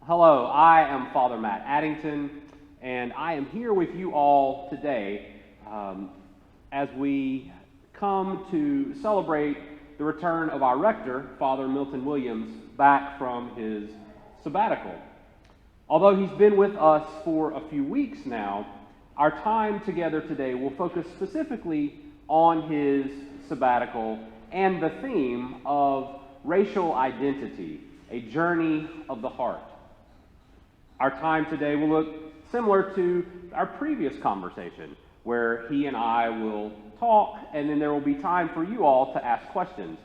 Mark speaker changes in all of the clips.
Speaker 1: Hello, I am Father Matt Addington, and I am here with you all today as we come to celebrate the return of our rector, Father Milton Williams, back from his sabbatical. Although he's been with us for a few weeks now, our time together today will focus specifically on his sabbatical and the theme of racial identity, a journey of the heart. Our time today will look similar to our previous conversation, where he and I will talk, and then there will be time for you all to ask questions.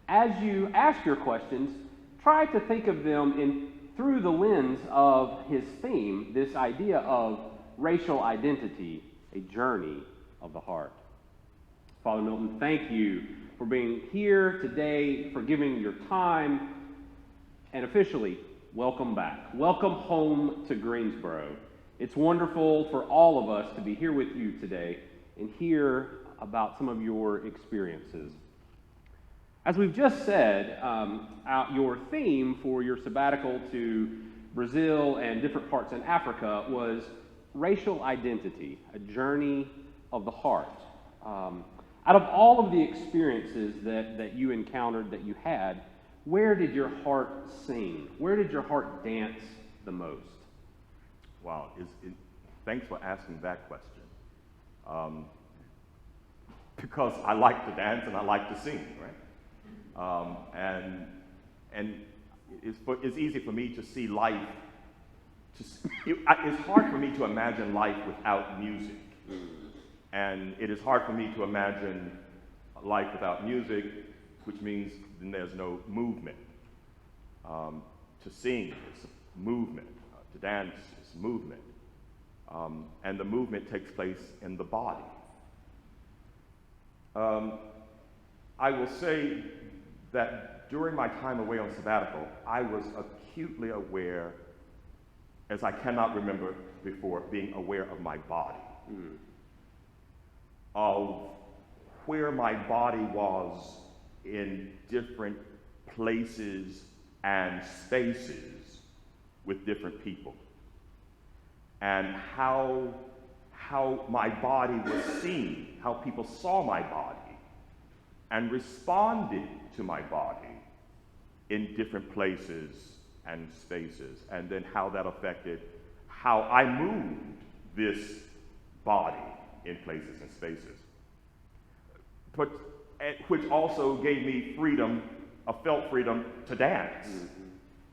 Speaker 1: As you ask your questions, try to think of them through the lens of his theme, this idea of racial identity, a journey of the heart. Father Milton, thank you for being here today, for giving your time, and officially, welcome back. Welcome home to Greensboro. It's wonderful for all of us to be here with you today and hear about some of your experiences. As we've just said, your theme for your sabbatical to Brazil and different parts in Africa was racial identity, a journey of the heart. Out of all of the experiences that you encountered, that you had, where did your heart sing? Where did your heart dance the most?
Speaker 2: Wow, thanks for asking that question. Because I like to dance and I like to sing, right? And it's easy for me to see life. It's hard for me to imagine life without music. And it is hard for me to imagine life without music, which means then there's no movement. To sing is movement. To dance is movement. And the movement takes place in the body. I will say that during my time away on sabbatical, I was acutely aware, as I cannot remember before, being aware of my body. Of where my body was in different places and spaces with different people, and how my body was seen, how people saw my body and responded to my body in different places and spaces, and then how that affected how I moved this body in places and spaces. But which also gave me freedom, a felt freedom to dance.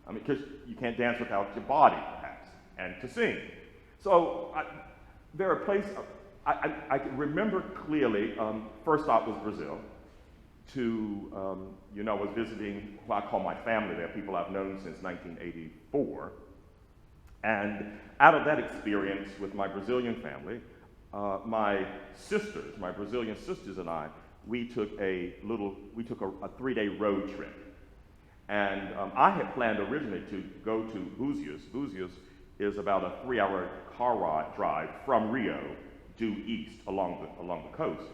Speaker 2: I mean, because you can't dance without your body, perhaps, and to sing. So there are places, I can remember clearly, first stop was Brazil. I was visiting what I call my family there, people I've known since 1984. And out of that experience with my Brazilian family, my Brazilian sisters and I, we took a 3-day road trip. And I had planned originally to go to Búzios. Búzios is about a 3-hour car drive from Rio due east along the coast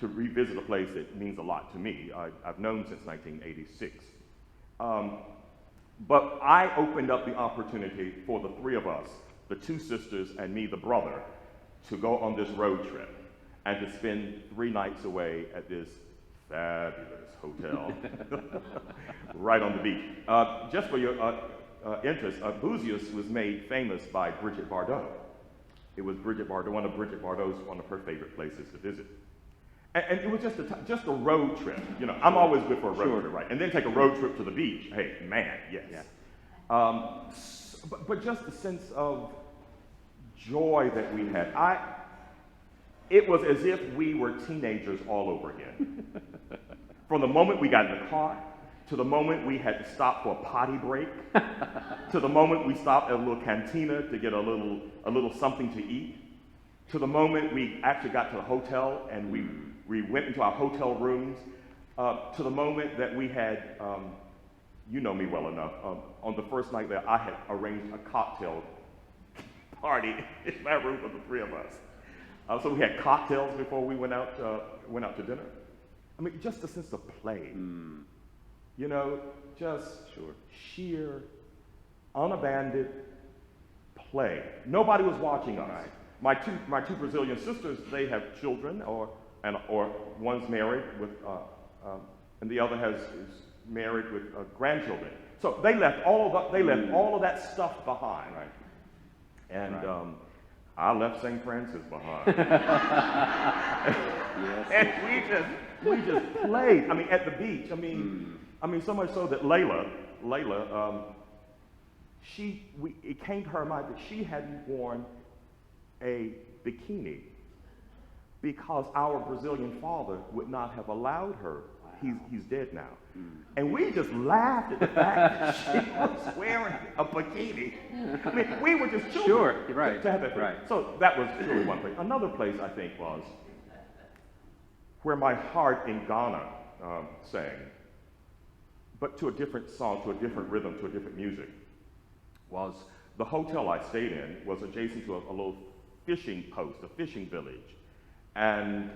Speaker 2: to revisit a place that means a lot to me. I've known since 1986. But I opened up the opportunity for the three of us, the two sisters and me, the brother, to go on this road trip and to spend 3 nights away at this fabulous hotel right on the beach. Just for your interest, Búzios was made famous by Brigitte Bardot. It was one of Brigitte Bardot's, one of her favorite places to visit. And it was just a road trip. You know, I'm always good for a road trip, right? And then take a road trip to the beach. Hey, man, yes. Yeah. But just the sense of joy that we had. It was as if we were teenagers all over again. From the moment we got in the car, to the moment we had to stop for a potty break, to the moment we stopped at a little cantina to get a little something to eat, to the moment we actually got to the hotel and we went into our hotel rooms, to the moment that we had, you know me well enough, on the first night there, I had arranged a cocktail party in my room for the three of us. So we had cocktails before we went out to dinner. I mean, just a sense of play. You know, just sheer unabandoned play. Nobody was watching us. Right. My two Brazilian sisters, they have children, or one's married with, and the other is married with grandchildren. So they left all of that stuff behind. Right. And I left St. Francis behind. Yes. And we just played. I mean, at the beach. I mean, so much so that Layla, it came to her mind that she hadn't worn a bikini because our Brazilian father would not have allowed her. He's dead now. And we just laughed at the fact that she was wearing a bikini. I mean, we were just children to have that. Right. So that was really one place. Another place, I think, was where my heart in Ghana sang, but to a different song, to a different rhythm, to a different music, was the hotel I stayed in was adjacent to a little fishing post, a fishing village. And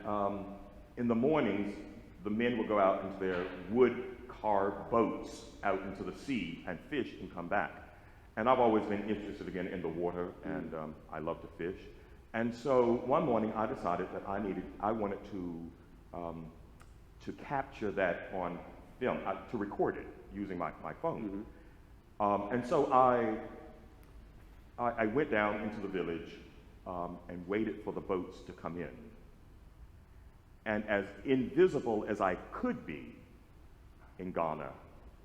Speaker 2: in the mornings, the men would go out into their wood-carved boats out into the sea and fish and come back. And I've always been interested again in the water, and I love to fish. And so one morning I decided that I wanted to capture that on film, to record it using my phone. And so I went down into the village and waited for the boats to come in. And as invisible as I could be in Ghana,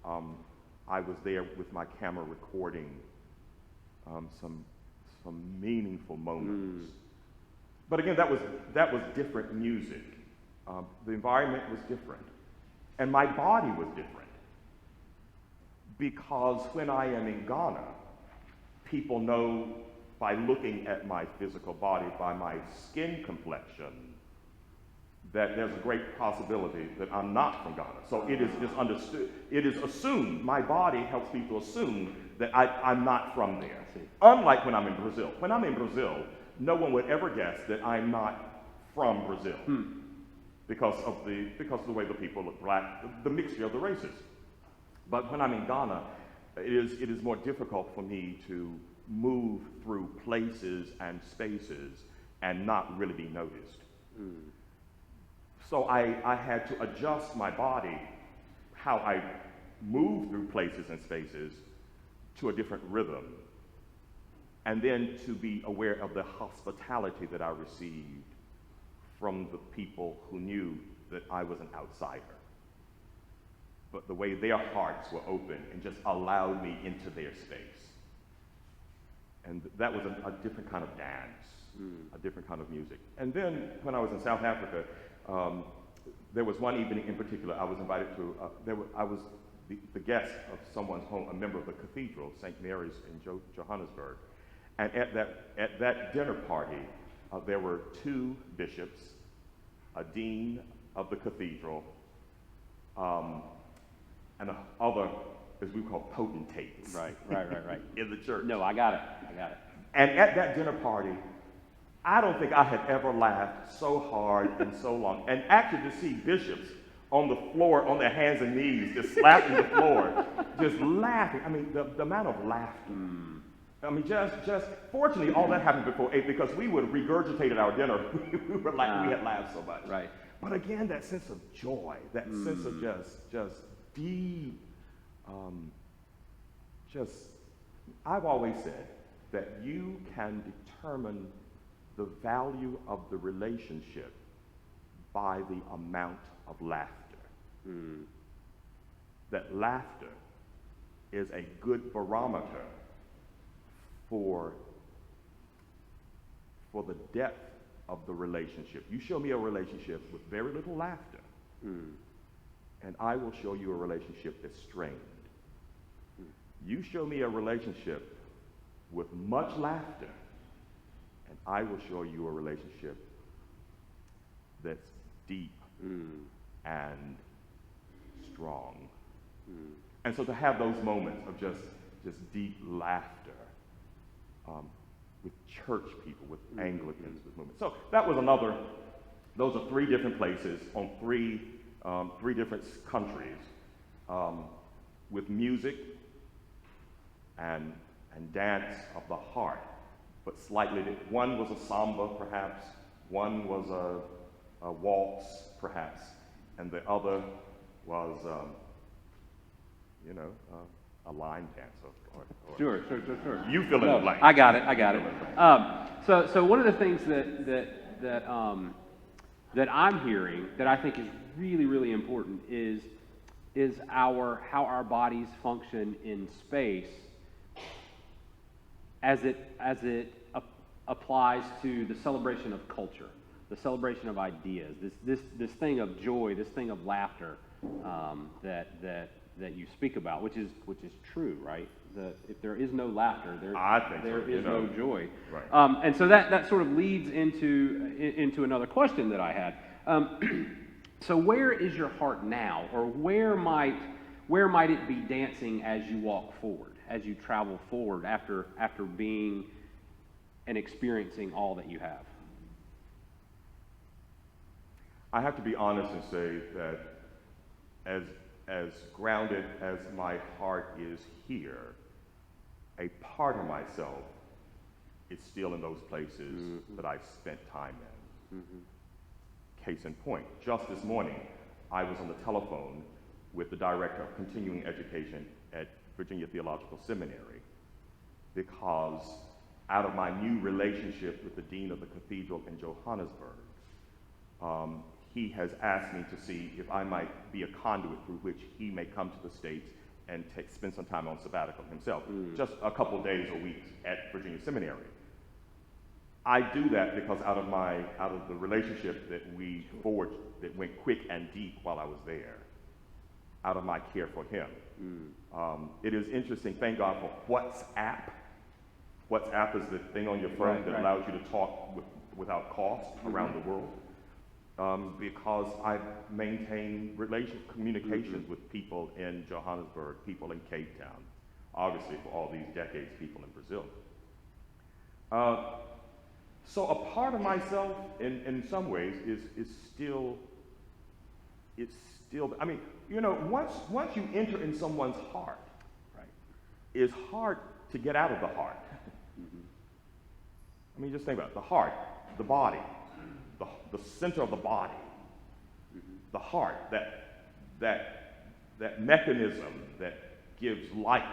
Speaker 2: I was there with my camera recording some meaningful moments. But again, that was different music. The environment was different, and my body was different. Because when I am in Ghana, people know by looking at my physical body, by my skin complexion, that there's a great possibility that I'm not from Ghana. So it is just understood, it is assumed, my body helps people assume that I'm not from there. Unlike when I'm in Brazil. When I'm in Brazil, no one would ever guess that I'm not from Brazil because of the way the people look black, the mixture of the races. But when I'm in Ghana, it is more difficult for me to move through places and spaces and not really be noticed. So I had to adjust my body, how I move through places and spaces, to a different rhythm. And then to be aware of the hospitality that I received from the people who knew that I was an outsider. But the way their hearts were open and just allowed me into their space. And that was a different kind of dance, a different kind of music. And then when I was in South Africa, there was one evening in particular I was invited to, I was the guest of someone's home, a member of the cathedral, St. Mary's in Johannesburg. And at that dinner party, there were 2 bishops, a dean of the cathedral, and other, as we call, potentates. Right. In the church.
Speaker 1: No, I got it.
Speaker 2: And at that dinner party, I don't think I had ever laughed so hard and so long. And actually to see bishops on the floor, on their hands and knees, just slapping the floor, just laughing. I mean, the amount of laughter. I mean, just fortunately, all that happened before 8 because we would have regurgitated our dinner. We were like, we had laughed so much.
Speaker 1: Right.
Speaker 2: But again, that sense of joy, that sense of just deep, I've always said that you can determine the value of the relationship by the amount of laughter. That laughter is a good barometer for the depth of the relationship. You show me a relationship with very little laughter, and I will show you a relationship that's strained. You show me a relationship with much laughter, and I will show you a relationship that's deep and strong. And so to have those moments of just deep laughter with church people, with Anglicans, with movements. So that was those are 3 different places on 3 different countries with music and and dance of the heart, but slightly different. One was a samba, perhaps. One was a waltz, perhaps. And the other was, a line dance.
Speaker 1: Sure.
Speaker 2: You fill in the blank.
Speaker 1: I got it. So one of the things that I'm hearing that I think is really, really important is how our bodies function in space as it applies to the celebration of culture, the celebration of ideas, this thing of joy, this thing of laughter that you speak about, which is true, right? If there is no laughter, there is no joy.
Speaker 2: Right.
Speaker 1: And so that sort of leads into another question that I had. So where is your heart now, or where might it be dancing as you walk forward, as you travel forward after being and experiencing all that you have?
Speaker 2: I have to be honest and say that as grounded as my heart is here, a part of myself is still in those places that I spent time in. Case in point, just this morning, I was on the telephone with the director of continuing education at Virginia Theological Seminary, because out of my new relationship with the dean of the cathedral in Johannesburg, he has asked me to see if I might be a conduit through which he may come to the States and spend some time on sabbatical himself, just a couple days or weeks at Virginia Seminary. I do that because out of the relationship that we forged that went quick and deep while I was there, out of my care for him. It is interesting, thank God for WhatsApp. WhatsApp is the thing on your phone that allows you to talk without cost around the world. Because I've maintained communications with people in Johannesburg, people in Cape Town, obviously for all these decades, people in Brazil. So a part of myself, in some ways, is still, I mean, once you enter in someone's heart, right, it's hard to get out of the heart. I mean, just think about it. The heart, the body, the center of the body, the heart, that mechanism that gives life,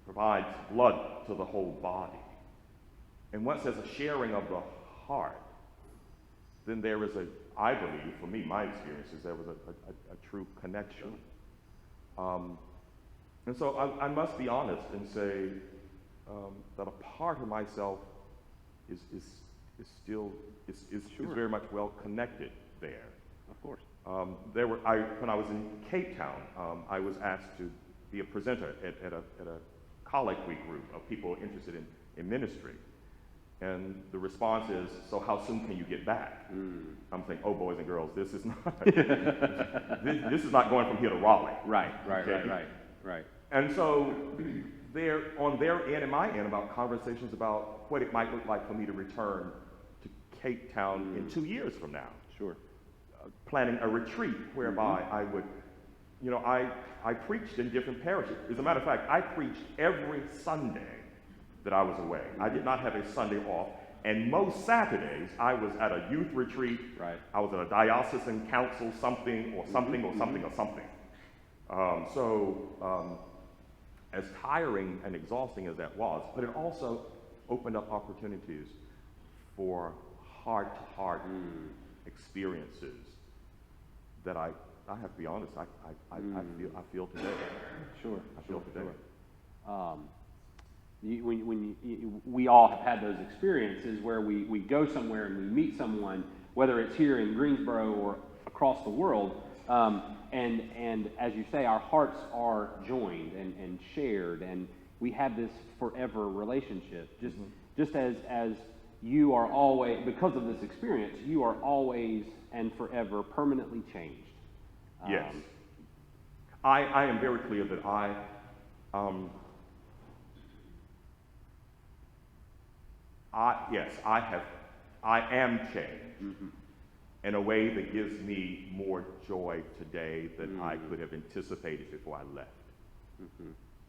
Speaker 2: provides blood to the whole body. And once there's a sharing of the heart, then there is I believe, for me, my experience is there was a true connection. And so I must be honest and say that a part of myself is still very much well connected there.
Speaker 1: Of course.
Speaker 2: When I was in Cape Town, I was asked to be a presenter at a colloquy group of people interested in ministry. And the response is, so how soon can you get back? I'm thinking, oh, boys and girls, this is not this is not going from here to Raleigh.
Speaker 1: Right.
Speaker 2: And so on their end and my end about conversations about what it might look like for me to return to Cape Town in 2 years from now.
Speaker 1: Sure.
Speaker 2: Planning a retreat whereby I would, I preached in different parishes. As a matter of fact, I preached every Sunday that I was away. I did not have a Sunday off. And most Saturdays, I was at a youth retreat.
Speaker 1: Right.
Speaker 2: I was at a diocesan council, something. As tiring and exhausting as that was, but it also opened up opportunities for heart-to-heart experiences that I have to be honest, I feel today.
Speaker 1: Sure.
Speaker 2: I feel today.
Speaker 1: Sure. We all have had those experiences where we go somewhere and we meet someone, whether it's here in Greensboro or across the world, and as you say, our hearts are joined and shared, and we have this forever relationship. Just as you are always, because of this experience, you are always and forever permanently changed.
Speaker 2: Yes. I am very clear that I am changed in a way that gives me more joy today than I could have anticipated before I left.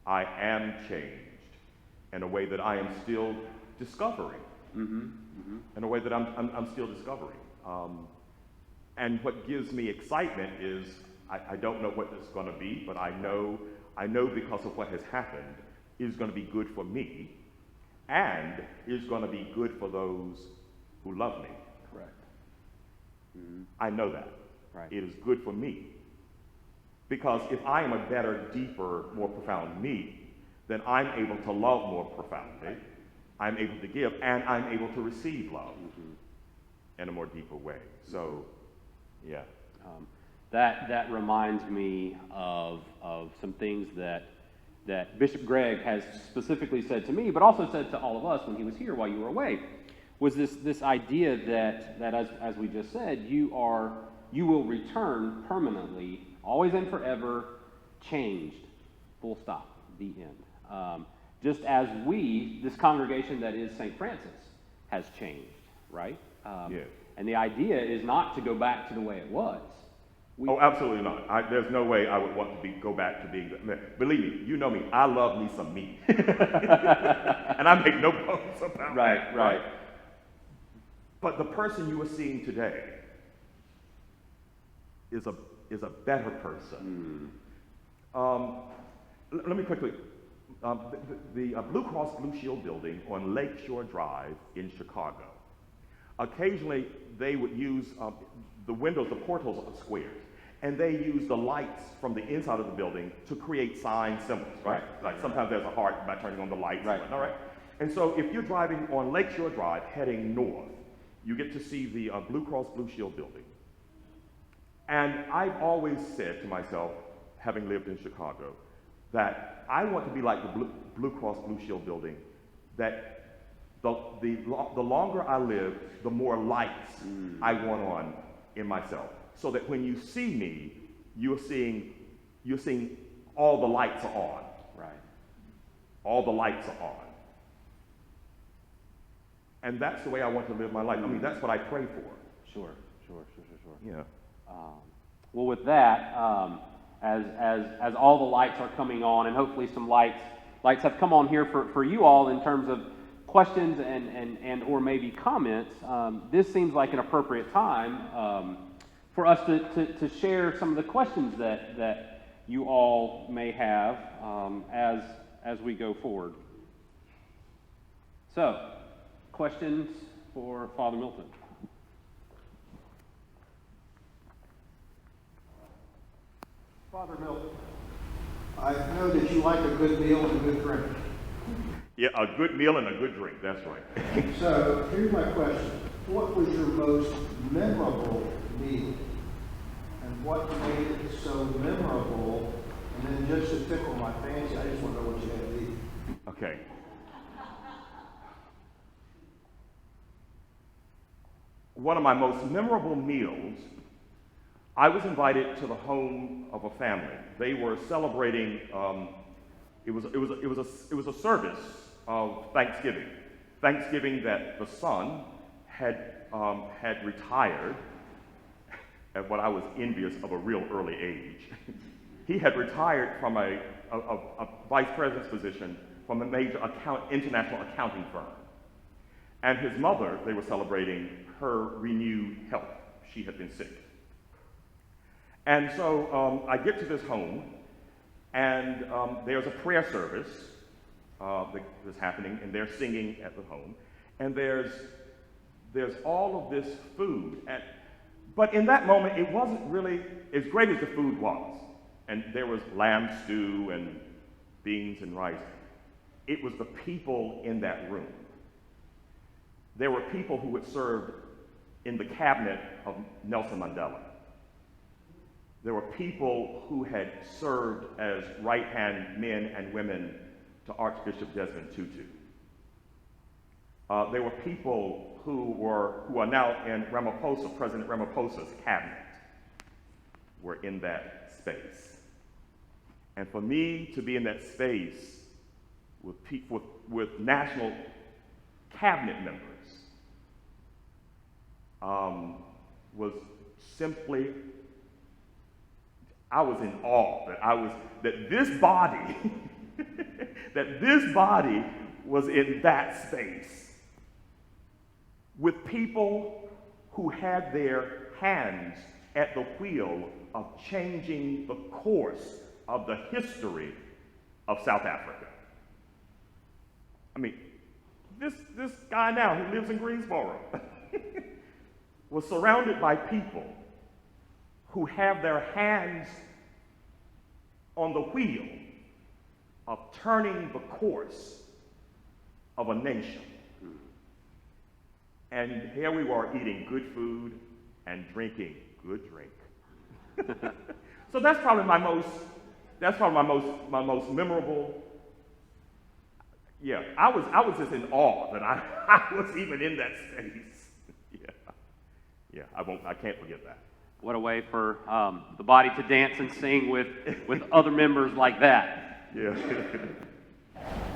Speaker 2: I am changed in a way that I am still discovering, in a way that I'm still discovering. And what gives me excitement is I don't know what it's going to be, but I know because of what has happened, it's going to be good for me, and it's going to be good for those who love me.
Speaker 1: Correct.
Speaker 2: I know that.
Speaker 1: Right.
Speaker 2: It is good for me. Because if I am a better, deeper, more profound me, then I'm able to love more profoundly, I'm able to give, and I'm able to receive love in a more deeper way. So, yeah.
Speaker 1: That reminds me of some things that Bishop Greg has specifically said to me, but also said to all of us when he was here while you were away, was this idea that as we just said, you will return permanently, always and forever, changed, full stop, the end. Just as this congregation that is St. Francis, has changed, right?
Speaker 2: Yes.
Speaker 1: And the idea is not to go back to the way it was.
Speaker 2: Oh, absolutely not. There's no way I would want to go back to being. Believe me, you know me. I love me some me, and I make no bones about that. Right. But the person you are seeing today is a better person. Let me quickly. The Blue Cross Blue Shield building on Lakeshore Drive in Chicago. Occasionally, they would use the windows, the portals of squares, and they use the lights from the inside of the building to create sign symbols, right? Like sometimes there's a heart by turning on the lights, right? All right. And so if you're driving on Lakeshore Drive heading north, you get to see the Blue Cross Blue Shield building. And I've always said to myself, having lived in Chicago, that I want to be like the Blue Cross Blue Shield building, that the longer I live, the more lights I want on in myself. So that when you see me, you're seeing all the lights are on.
Speaker 1: Right.
Speaker 2: All the lights are on. And that's the way I want to live my life. I mean, that's what I pray for.
Speaker 1: Sure.
Speaker 2: Yeah.
Speaker 1: Well, with that, as all the lights are coming on, and hopefully some lights have come on here for you all in terms of questions and or maybe comments, this seems like an appropriate time for us to share some of the questions that you all may have as we go forward. So, questions for Father Milton?
Speaker 3: Father Milton, I know that you like a good meal and a good drink.
Speaker 2: Yeah, a good meal and a good drink, that's right.
Speaker 3: So here's my question. What was your most memorable meal? And what made it so memorable? And then just to tickle my fancy, I just want to know what you had to eat.
Speaker 2: Okay. One of my most memorable meals, I was invited to the home of a family. They were celebrating, it was a service of Thanksgiving. Thanksgiving that the son had retired at what I was envious of a real early age. He had retired from a vice president's position from a major international accounting firm. And his mother, they were celebrating her renewed health. She had been sick. And so I get to this home, and there's a prayer service that's happening, and they're singing at the home. And there's all of this food. But in that moment, it wasn't really as great as the food was. And there was lamb stew and beans and rice. It was the people in that room. There were people who had served in the cabinet of Nelson Mandela. There were people who had served as right-hand men and women to Archbishop Desmond Tutu. There were people who are now in President Ramaphosa's cabinet, were in that space. And for me to be in that space with national cabinet members was simply, I was in awe that this body was in that space with people who had their hands at the wheel of changing the course of the history of South Africa. I mean, this guy now who lives in Greensboro was surrounded by people who have their hands on the wheel of turning the course of a nation. And here we were eating good food and drinking good drink. So that's probably my most memorable. Yeah, I was just in awe that I was even in that space. Yeah, I can't forget that.
Speaker 1: What a way for the body to dance and sing with other members like that.
Speaker 2: Yeah.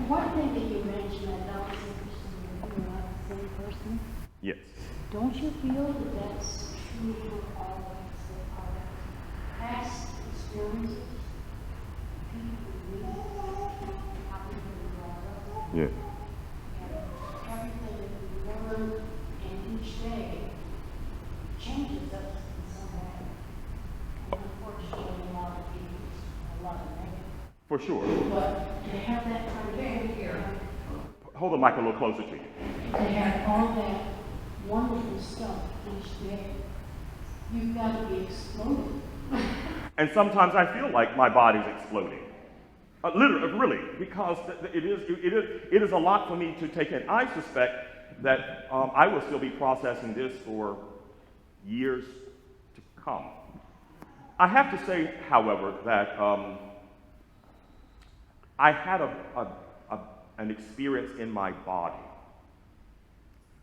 Speaker 4: One thing that you mentioned that I was interested in, you're not the same person.
Speaker 2: Yes.
Speaker 4: Don't you feel that that's true for all of us, that our past experiences, people we meet, how we were brought up,
Speaker 2: Yeah.
Speaker 4: and everything that we learn and each day changes us in some way. And unfortunately, a lot of people, a lot of negative.
Speaker 2: For sure.
Speaker 4: But to have that kind of here,
Speaker 2: Hold the mic a little closer to you.
Speaker 4: to have all that wonderful stuff each day, you've got to be exploding.
Speaker 2: And sometimes I feel like my body's exploding. Literally, really, because it is a lot for me to take in. I suspect that I will still be processing this for years to come. I have to say, however, that I had an experience in my body.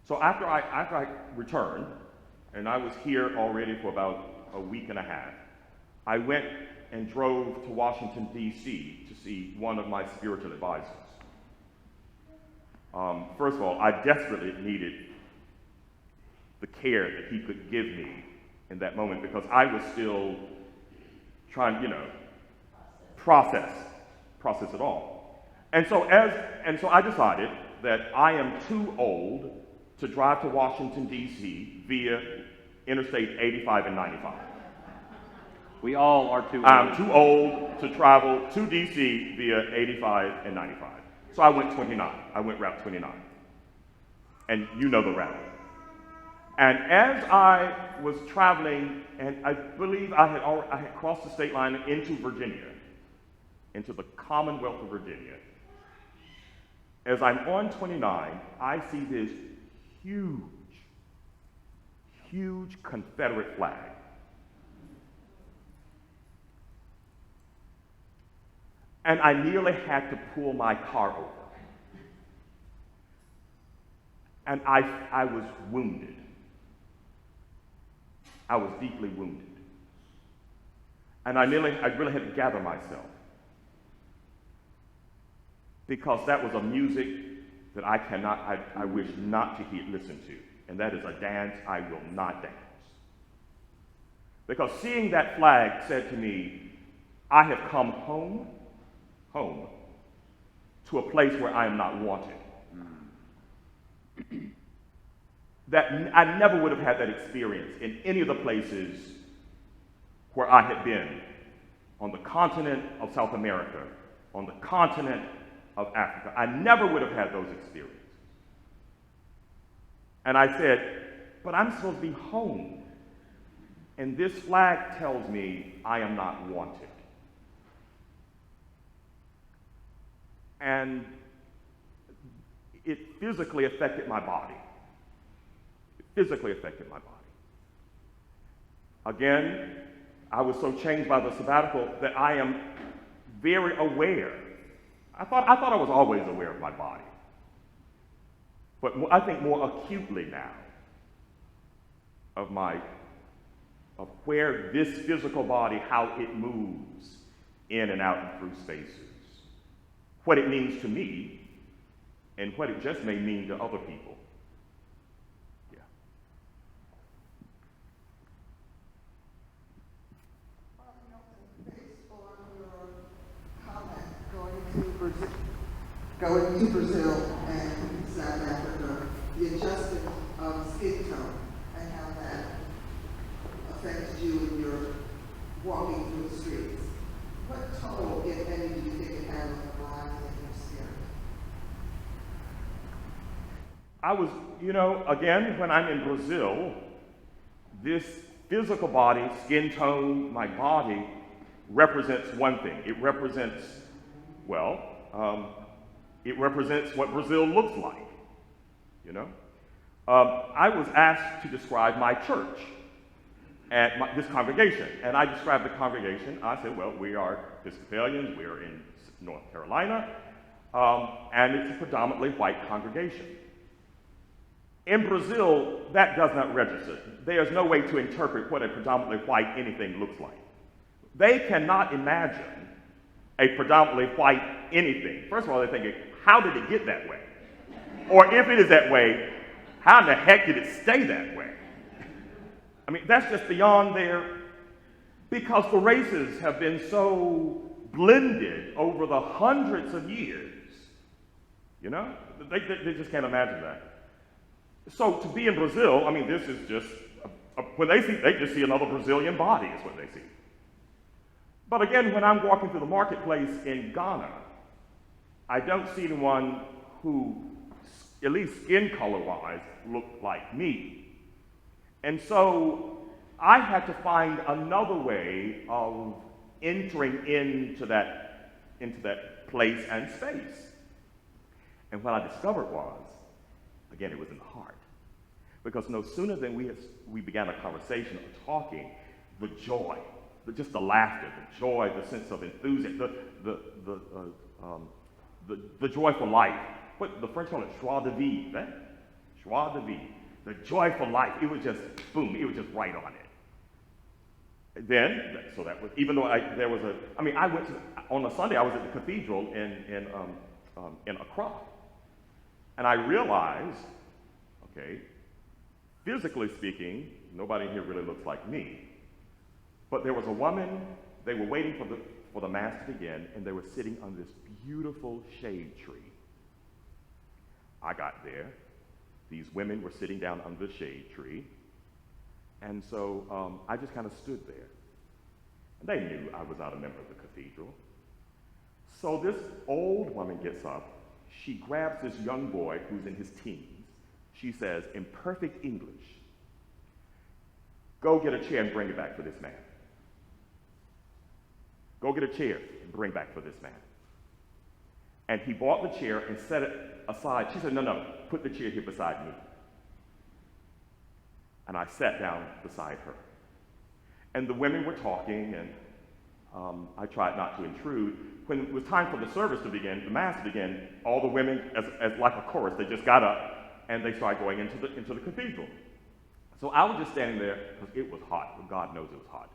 Speaker 2: So after I returned, and I was here already for about a week and a half, I went and drove to Washington, D.C. to see one of my spiritual advisors. First of all, I desperately needed the care that he could give me in that moment because I was still trying, process it all. And so I decided that I am too old to drive to Washington, D.C. via Interstate 85 and 95.
Speaker 1: We all are too old.
Speaker 2: I'm too old to travel to D.C. via 85 and 95. So I went 29. I went Route 29. And you know the route. And as I was traveling, and I believe I had crossed the state line into Virginia, into the Commonwealth of Virginia, as I'm on 29, I see this huge Confederate flag. And I nearly had to pull my car over. And I was wounded. I was deeply wounded. And I really had to gather myself. Because that was a music that I wish not to listen to. And that is a dance I will not dance. Because seeing that flag said to me, I have come home to a place where I am not wanted. That I never would have had that experience in any of the places where I had been on the continent of South America, on the continent of Africa. I never would have had those experiences. And I said, but I'm supposed to be home. And this flag tells me I am not wanted. And it physically affected my body. Again, I was so changed by the sabbatical that I am very aware. I thought I was always aware of my body. But I think more acutely now of where this physical body, how it moves in and out and through spaces. What it means to me, and what it just may mean to other people. Yeah.
Speaker 5: Based on your comment going to Brazil man in South Africa, the adjustment of skin tone and how that affected you in your walking through the streets. What toll, if any, do you think it had on your life and your spirit?
Speaker 2: I was, again, when I'm in Brazil, this physical body, skin tone, my body, represents one thing. It represents, it represents what Brazil looks like, I was asked to describe my church at this congregation, and I described the congregation. I said, well, we are Episcopalians, we are in North Carolina, and it's a predominantly white congregation. In Brazil, that does not register. There's no way to interpret what a predominantly white anything looks like. They cannot imagine a predominantly white anything. First of all, they're thinking, how did it get that way? Or if it is that way, how in the heck did it stay that way? I mean, that's just beyond their, because the races have been so blended over the hundreds of years, they just can't imagine that. So to be in Brazil, I mean, this is just, when they just see another Brazilian body is what they see. But again, when I'm walking through the marketplace in Ghana, I don't see anyone who, at least skin color-wise, looked like me. And so I had to find another way of entering into that place and space. And what I discovered was, again, it was in the heart. Because no sooner than we began a conversation or talking, the joy, just the laughter, the joy, the sense of enthusiasm, the joy for life. What the French call it, joie de vivre, eh? Joie de vivre. The joy for life. It was just, boom, it was just right on it. Then, so that was, even though I went to, on a Sunday, I was at the cathedral in Accra. And I realized, physically speaking, nobody here really looks like me. But there was a woman, they were waiting for the Mass to begin, and they were sitting on this beautiful shade tree. I got there. These women were sitting down under the shade tree. And so I just kind of stood there. And they knew I was not a member of the cathedral. So this old woman gets up. She grabs this young boy who's in his teens. She says, in perfect English, go get a chair and bring it back for this man. Go get a chair and bring back for this man. And he bought the chair and set it aside. She said, no, put the chair here beside me. And I sat down beside her. And the women were talking, and I tried not to intrude. When it was time for the service to begin, the Mass to begin, all the women, as like a chorus, they just got up and they started going into the cathedral. So I was just standing there, because it was hot. God knows it was hot.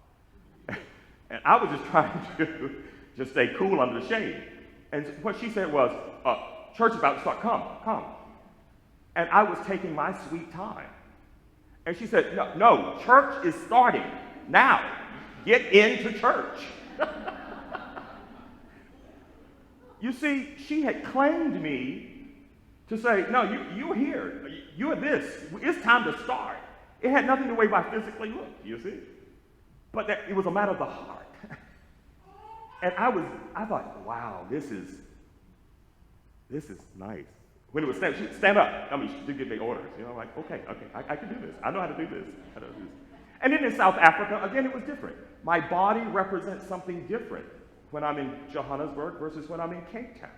Speaker 2: And I was just trying to just stay cool under the shade. And what she said was, church is about to start, come. And I was taking my sweet time. And she said, no, church is starting now. Get into church. You see, she had claimed me to say, no, you're here. You're this. It's time to start. It had nothing to do with how I physically looked, you see. But it was a matter of the heart. And I thought, wow, this is nice. When it was stand up. I mean, she did give me orders. Like, okay, I can do this. I know how to do this. And then in South Africa, again, it was different. My body represents something different when I'm in Johannesburg versus when I'm in Cape Town.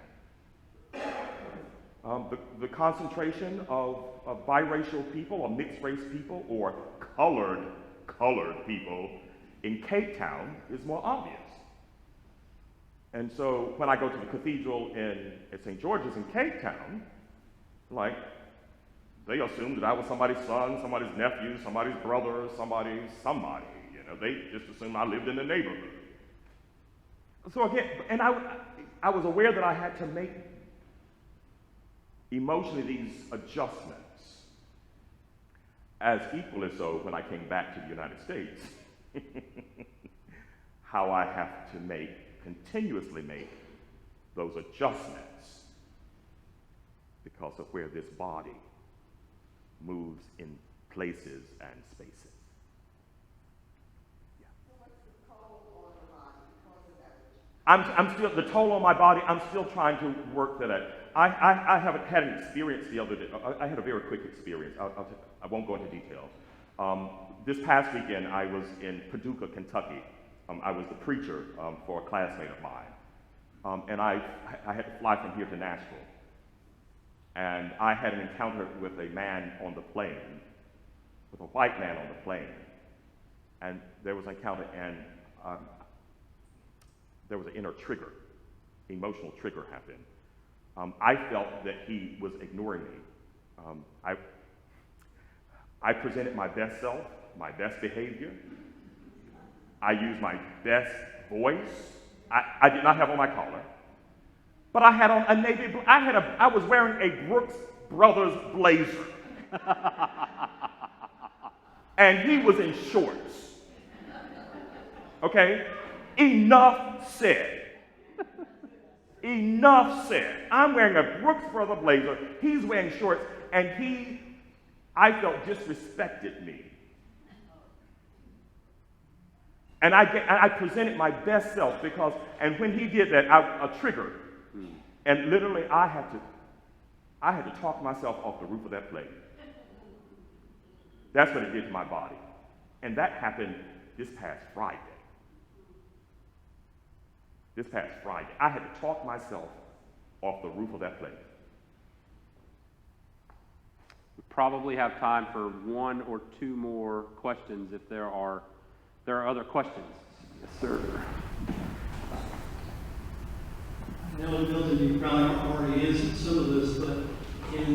Speaker 2: The concentration of biracial people or mixed race people or colored people in Cape Town is more obvious. And so when I go to the cathedral at St. George's in Cape Town, they assumed that I was somebody's son, somebody's nephew, somebody's brother, somebody. They just assumed I lived in the neighborhood. So again, and I was aware that I had to make emotionally these adjustments, as equally so when I came back to the United States, how I have to continuously make those adjustments. because of where this body moves in places and spaces.
Speaker 5: So what's the toll on the body because of that?
Speaker 2: I'm still, the toll on my body, I'm still trying to work that out. I haven't had an experience the other day. I had a very quick experience. I won't go into details. This past weekend, I was in Paducah, Kentucky. I was the preacher for a classmate of mine. And I had to fly from here to Nashville. And I had an encounter with a man on the plane, with a white man on the plane. And there was an encounter, and there was an inner trigger, emotional trigger happened. I felt that he was ignoring me. I presented my best self, my best behavior. I used my best voice. I did not have on my collar, but I had on a navy blue. I was wearing a Brooks Brothers blazer, and he was in shorts. Okay, enough said. Enough said. I'm wearing a Brooks Brothers blazer. He's wearing shorts, and I felt disrespected me. And I presented my best self because, and when he did that, a trigger, and literally I had to talk myself off the roof of that plane. That's what it did to my body. And that happened this past Friday. This past Friday. I had to talk myself off the roof of that plane.
Speaker 1: We probably have time for one or two more questions if there are other questions. Yes, sir.
Speaker 6: I know, Milton, you probably already answered some of this, but in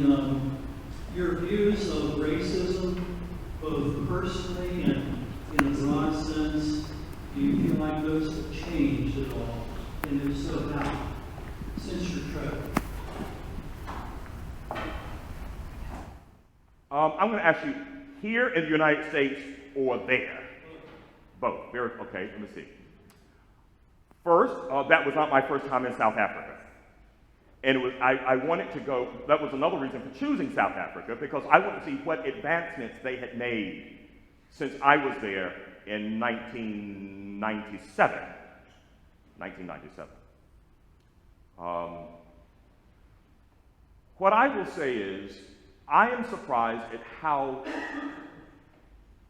Speaker 6: your views of racism, both personally and in a broad sense, do you feel like those have changed at all? And if so, how? Since your trip?
Speaker 2: I'm going to ask you, here in the United States or there? Both. Okay, let me see. First, that was not my first time in South Africa. And it was, I wanted to go, that was another reason for choosing South Africa, because I wanted to see what advancements they had made since I was there in 1997. 1997. What I will say is, I am surprised at how,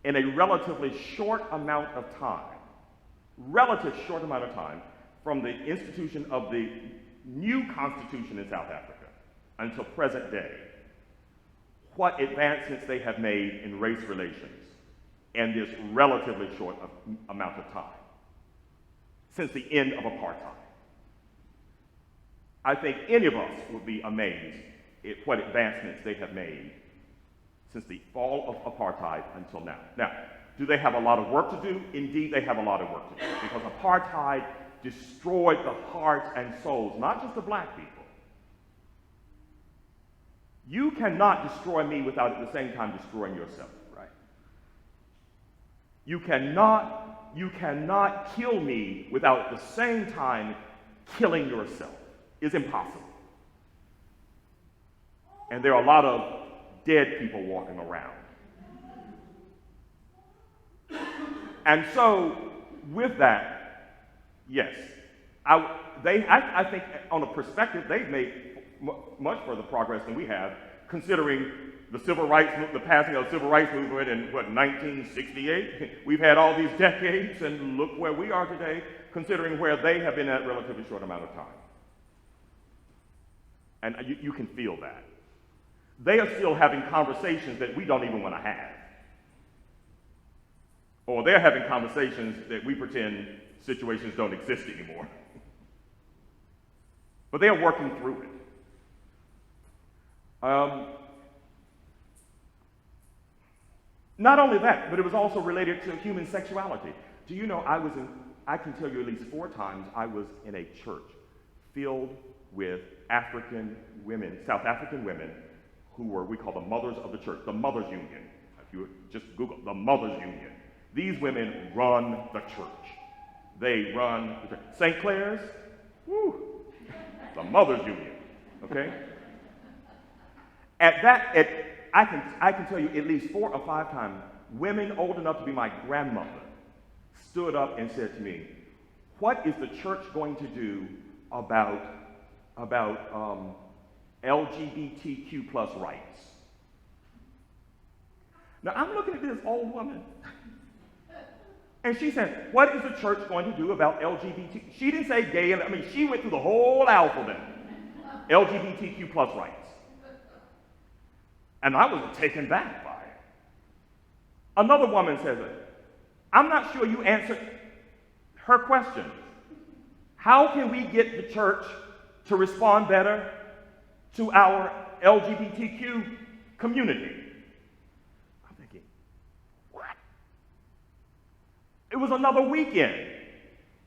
Speaker 2: in a relatively short amount of time, from the institution of the new constitution in South Africa until present day, what advancements they have made in race relations in this relatively short amount of time, since the end of apartheid. I think any of us would be amazed at what advancements they have made since the fall of apartheid until now. Now, do they have a lot of work to do? Indeed, they have a lot of work to do, because apartheid destroyed the hearts and souls, not just of black people. You cannot destroy me without at the same time destroying yourself.
Speaker 1: Right.
Speaker 2: You cannot kill me without at the same time killing yourself. It's impossible. And there are a lot of dead people walking around. And so, with that, yes, I think on a perspective, they've made much further progress than we have, considering the civil rights, the passing of the civil rights movement in, 1968? We've had all these decades, and look where we are today, considering where they have been at a relatively short amount of time. And you can feel that. They are still having conversations that we don't even want to have. Or they're having conversations that we pretend situations don't exist anymore. But they are working through it. Not only that, but it was also related to human sexuality. Do you know, I can tell you at least 4 times I was in a church filled with African women, South African women, who were, we call the mothers of the church, the Mothers Union. If you just Google the Mothers Union. These women run the church. They run the church. St. Clair's, woo, the Mothers Union, okay? I can tell you at least 4 or 5 times, women old enough to be my grandmother stood up and said to me, "What is the church going to do about LGBTQ plus rights?" Now I'm looking at this old woman, and she said, "What is the church going to do about LGBT?" She didn't say gay, she went through the whole alphabet. LGBTQ plus rights. And I was taken back by it. Another woman says, "I'm not sure you answered her question. How can we get the church to respond better to our LGBTQ community?" I'm thinking, what? It was another weekend.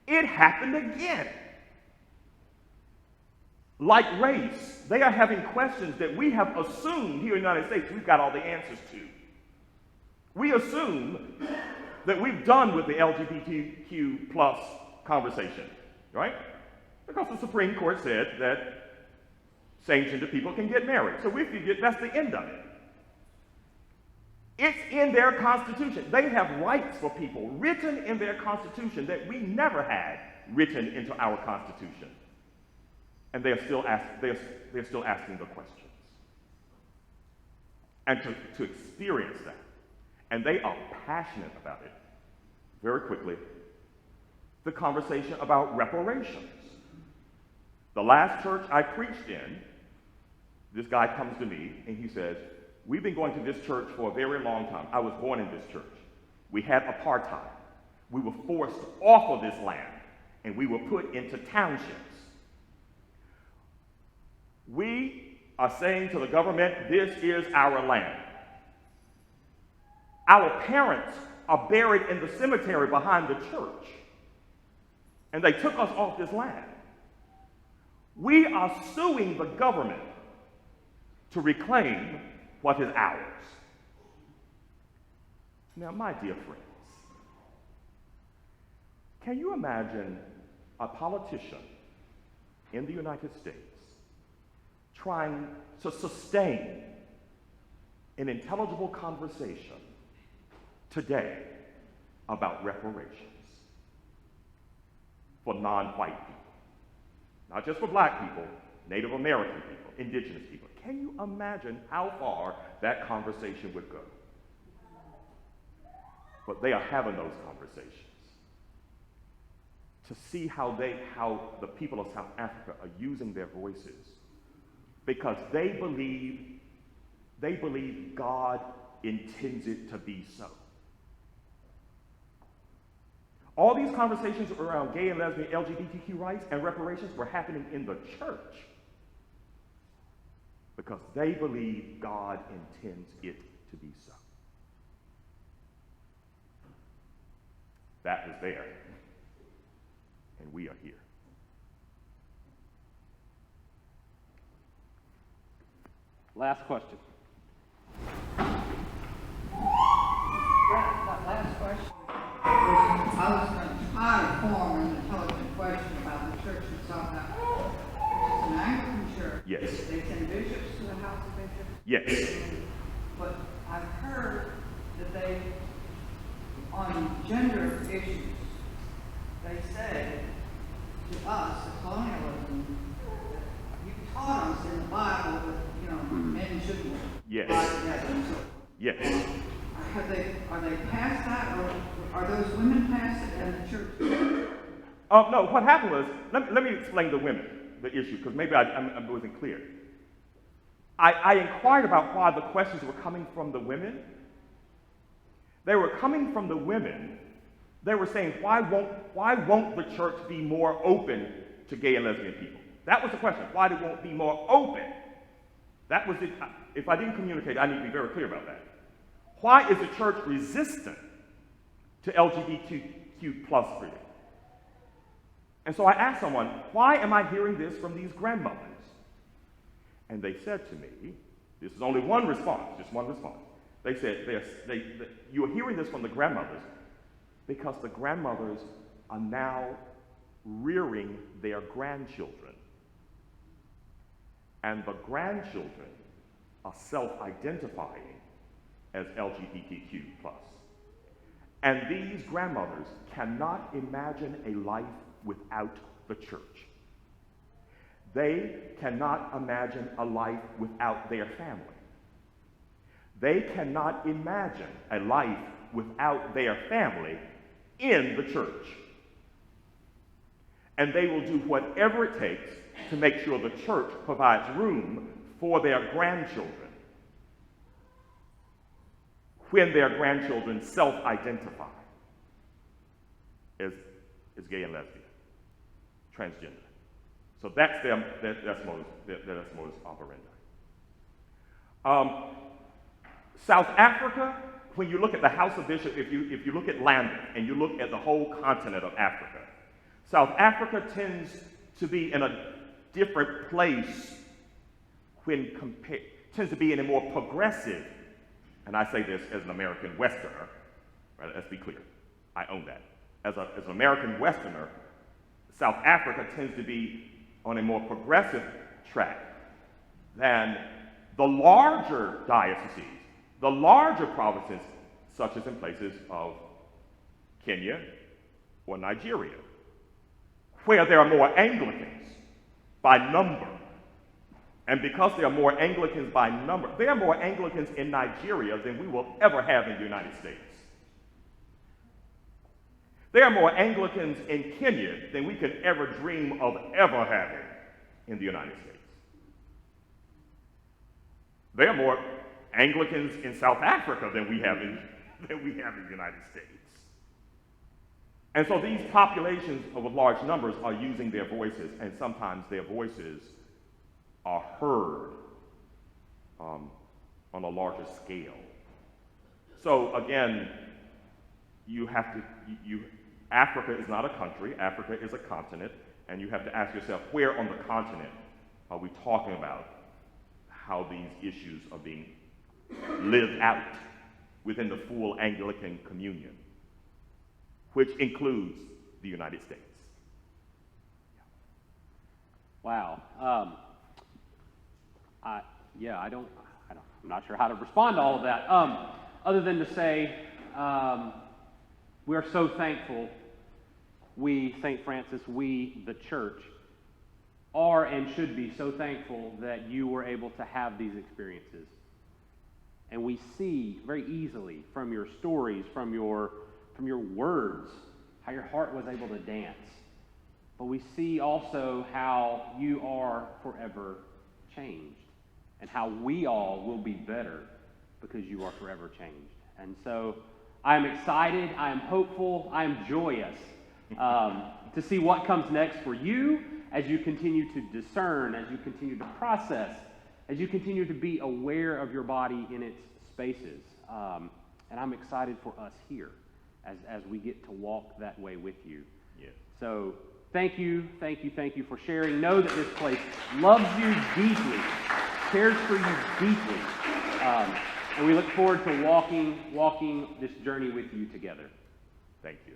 Speaker 2: It happened again. Like race, they are having questions that we have assumed here in the United States we've got all the answers to. We assume that we've done with the LGBTQ plus conversation, right? Because the Supreme Court said that same-gender people can get married. So we figured that's the end of it. It's in their Constitution. They have rights for people written in their Constitution that we never had written into our Constitution. And they're still asking the questions. And to experience that, and they are passionate about it, very quickly, the conversation about reparations. The last church I preached in, this guy comes to me and he says, "We've been going to this church for a very long time. I was born in this church. We had apartheid. We were forced off of this land and we were put into townships. We are saying to the government, this is our land. Our parents are buried in the cemetery behind the church, and they took us off this land. We are suing the government to reclaim what is ours." Now, my dear friends, can you imagine a politician in the United States trying to sustain an intelligible conversation today about reparations for non-white people? Not just for black people, Native American people, indigenous people. Can you imagine how far that conversation would go? But they are having those conversations to see how the people of South Africa are using their voices, because they believe God intends it to be so. All these conversations around gay and lesbian LGBTQ rights and reparations were happening in the church because they believe God intends it to be so. That was there, and we are here.
Speaker 1: Last question.
Speaker 7: That last question was, I was going to try to form an intelligent question about the church in South Africa, which is an Anglican church.
Speaker 2: Yes.
Speaker 7: They send bishops to the house of bishops.
Speaker 2: Yes.
Speaker 7: But I've heard that they, on gender issues, they say to us, the colonialism, you taught us in the Bible that, men shouldn't
Speaker 2: Yes.
Speaker 7: lie together and so forth.
Speaker 2: Yes.
Speaker 7: Are they past that, or are those women past it and the church?
Speaker 2: No, what happened was, let me explain the women, the issue, because maybe I wasn't clear. I inquired about why the questions were coming from the women. They were coming from the women. They were saying, why won't the church be more open to gay and lesbian people? That was the question. Why it won't be more open? That was it. If I didn't communicate, I need to be very clear about that. Why is the church resistant to LGBTQ plus freedom? And so I asked someone, why am I hearing this from these grandmothers? And they said to me, this is only one response, just one response. They said, you are hearing this from the grandmothers because the grandmothers are now rearing their grandchildren. And the grandchildren are self-identifying as LGBTQ+. And these grandmothers cannot imagine a life without the church. They cannot imagine a life without their family. They cannot imagine a life without their family in the church. And they will do whatever it takes to make sure the church provides room for their grandchildren when their grandchildren self-identify as gay and lesbian, transgender. So that's modus operandi. South Africa, when you look at the House of Bishops, if you look at Lambeth and you look at the whole continent of Africa, South Africa tends to be in a different place tends to be in a more progressive, and I say this as an American Westerner, right? Let's be clear, I own that. As an American Westerner, South Africa tends to be on a more progressive track than the larger dioceses, the larger provinces, such as in places of Kenya or Nigeria, where there are more Anglicans by number. And because there are more Anglicans by number, there are more Anglicans in Nigeria than we will ever have in the United States. There are more Anglicans in Kenya than we could ever dream of ever having in the United States. There are more Anglicans in South Africa than we have in the United States. And so these populations of large numbers are using their voices, and sometimes their voices are heard on a larger scale. So again, Africa is not a country, Africa is a continent, and you have to ask yourself, where on the continent are we talking about how these issues are being lived out within the full Anglican communion, which includes the United States.
Speaker 1: Wow. I'm not sure how to respond to all of that, other than to say we are so thankful. We, St. Francis, we, the church, are and should be so thankful that you were able to have these experiences. And we see very easily from your stories, from your words, how your heart was able to dance. But we see also how you are forever changed, and how we all will be better because you are forever changed. And so I am excited, I am hopeful, I am joyous to see what comes next for you as you continue to discern, as you continue to process, as you continue to be aware of your body in its spaces. And I'm excited for us here as we get to walk that way with you.
Speaker 2: Yeah.
Speaker 1: So thank you for sharing. Know that this place loves you deeply, cares for you deeply, and we look forward to walking this journey with you together.
Speaker 2: Thank you.